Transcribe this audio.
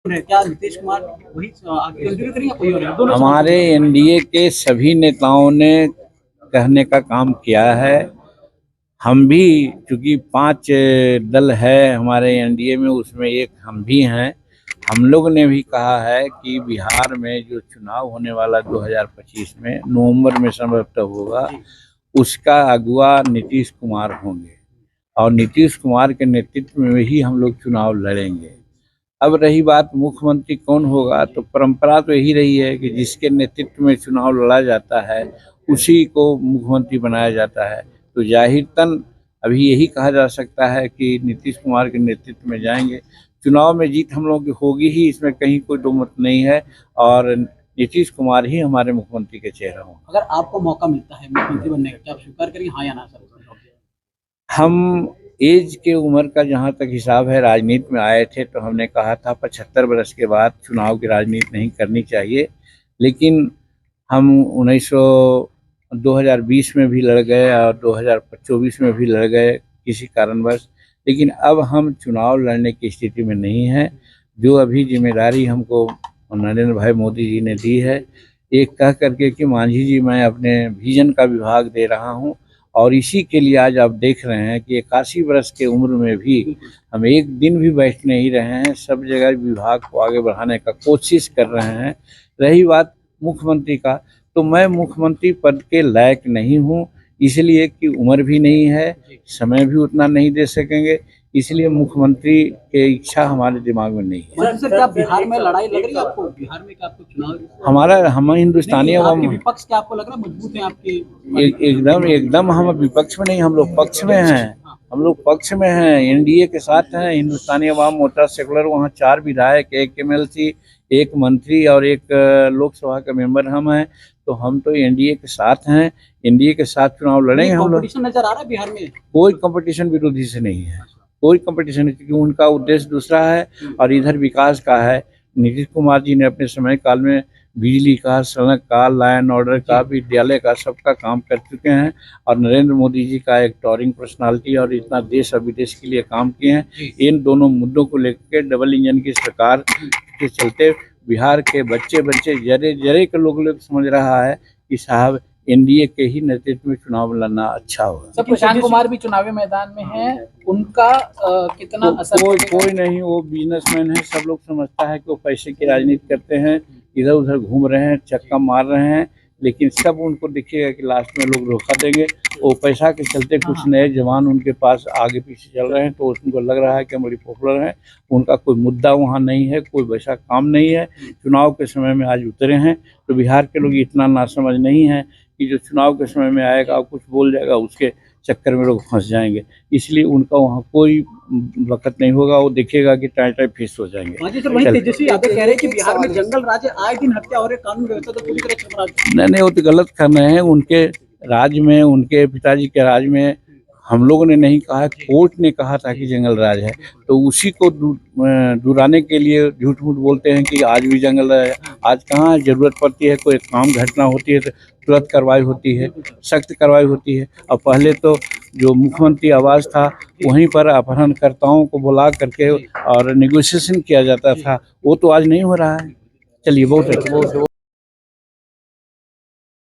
क्या नीतीश कुमार वही आगे कंटिन्यू करेंगे या कोई और है? दोनों हमारे एनडीए के सभी नेताओं ने कहने का काम किया है। हम भी, चूंकि 5 दल है हमारे एनडीए में, उसमें एक हम भी हैं। हम लोग ने भी कहा है कि बिहार में जो चुनाव होने वाला 2025 में नवंबर में संभवतः होगा, उसका अगुवा नीतीश कुमार होंगे और नीतीश कुमार के नेतृत्व में ही हम लोग चुनाव लड़ेंगे। अब रही बात मुख्यमंत्री कौन होगा, तो परंपरा तो यही रही है कि जिसके नेतृत्व में चुनाव लड़ा जाता है उसी को मुख्यमंत्री बनाया जाता है। तो जाहिरतन अभी यही कहा जा सकता है कि नीतीश कुमार के नेतृत्व में जाएंगे। चुनाव में जीत हम लोग की होगी ही, इसमें कहीं कोई दो मत नहीं है, और नीतीश कुमार ही हमारे मुख्यमंत्री के चेहरा होंगे। अगर आपको मौका मिलता है मुख्यमंत्री बनने का, क्या आप स्वीकार करेंगे, हाँ या ना सर? हम एज के उम्र का जहाँ तक हिसाब है, राजनीति में आए थे तो हमने कहा था 75 वर्ष के बाद चुनाव की राजनीति नहीं करनी चाहिए, लेकिन हम 2020 में भी लड़ गए और 2024 में भी लड़ गए किसी कारणवश, लेकिन अब हम चुनाव लड़ने की स्थिति में नहीं हैं। जो अभी जिम्मेदारी हमको नरेंद्र भाई मोदी जी ने दी है, एक कह करके कि मांझी जी मैं अपने विजन का विभाग दे रहा हूं, और इसी के लिए आज आप देख रहे हैं कि 81 वर्ष के उम्र में भी हम एक दिन भी बैठ नहीं रहे हैं, सब जगह विभाग को आगे बढ़ाने का कोशिश कर रहे हैं। रही बात मुख्यमंत्री का, तो मैं मुख्यमंत्री पद के लायक नहीं हूं, इसलिए कि उम्र भी नहीं है, समय भी उतना नहीं दे सकेंगे, इसलिए मुख्यमंत्री की इच्छा हमारे दिमाग में नहीं है। सर क्या बिहार में लड़ाई लग रही है आपको? बिहार में क्या आपको चुनाव हम हिंदुस्तानी आपके विपक्ष क्या आपको लग रहा है मजबूत है आपके? एकदम हम विपक्ष में नहीं, हम लोग पक्ष में हैं। हम लोग पक्ष में हैं, एनडीए के साथ हैं। हिंदुस्तानी अवाम मोर्चा सेकुलर, वहाँ 4 विधायक, 1 एमएलसी, 1 मंत्री और 1 लोकसभा का मेंबर हम हैं। तो हम तो एनडीए के साथ हैं, एनडीए के साथ चुनाव लड़ेंगे हम लोग। कंपटीशन नजर आ रहा है बिहार में? कोई कंपटीशन विरोधी से नहीं है, कोई कंपटीशन नहीं, क्योंकि उनका उद्देश्य दूसरा है और इधर विकास का है। नीतीश कुमार जी ने अपने समय काल में बिजली का, सड़क का, लॉ एंड ऑर्डर का, विद्यालय का, सबका काम कर चुके हैं, और नरेंद्र मोदी जी का एक टॉरिंग पर्सनालिटी और इतना देश और विदेश के लिए काम किए हैं। इन दोनों मुद्दों को लेकर डबल इंजन की सरकार के चलते बिहार के बच्चे जरे के लोग समझ रहा है कि साहब एनडीए के ही नेतृत्व में चुनाव लड़ना अच्छा होगा। सब प्रशांत कुमार भी चुनावी मैदान में है, उनका कितना असर? कोई नहीं, वो बिजनेसमैन है, सब लोग समझता है कि वो पैसे की राजनीति करते हैं, इधर उधर घूम रहे हैं, चक्का मार रहे हैं, लेकिन सब उनको दिखेगा कि लास्ट में लोग धोखा देंगे। वो पैसा के चलते कुछ नए जवान उनके पास आगे पीछे चल रहे हैं, तो उनको लग रहा है कि बड़ी पॉपुलर है। उनका कोई मुद्दा वहाँ नहीं है, कोई वैसा काम नहीं है। चुनाव के समय में आज उतरे हैं, तो बिहार के लोग इतना नासमझ नहीं है कि जो चुनाव के समय में आएगा कुछ बोल जाएगा, उसके चक्कर में लोग फंस जाएंगे। इसलिए उनका वहाँ कोई वक़्त नहीं होगा, वो देखेगा कि टाइम फिक्स हो जाएंगे। सर वहीं तेजस्वी यादव कह रहे हैं कि बिहार में जंगल राज आए दिन हत्या हो रही, कानून व्यवस्था तो पूरी तरह चरमरा। नहीं, वो तो गलत कर रहे हैं। उनके राज में, उनके पिताजी के राज में हम लोगों ने नहीं कहा, कोर्ट ने कहा था कि जंगल राज है, तो उसी को दुराने के लिए झूठ मूठ बोलते हैं कि आज भी जंगल राज है। आज कहाँ जरूरत पड़ती है, कोई काम घटना होती है तो तुरंत कार्रवाई होती है, सख्त कार्रवाई होती है। और पहले तो जो मुख्यमंत्री आवास था, वहीं पर अपहरणकर्ताओं को बुला करके और नेगोशिएशन किया जाता था, वो तो आज नहीं हो रहा है। चलिए, बहुत अच्छा।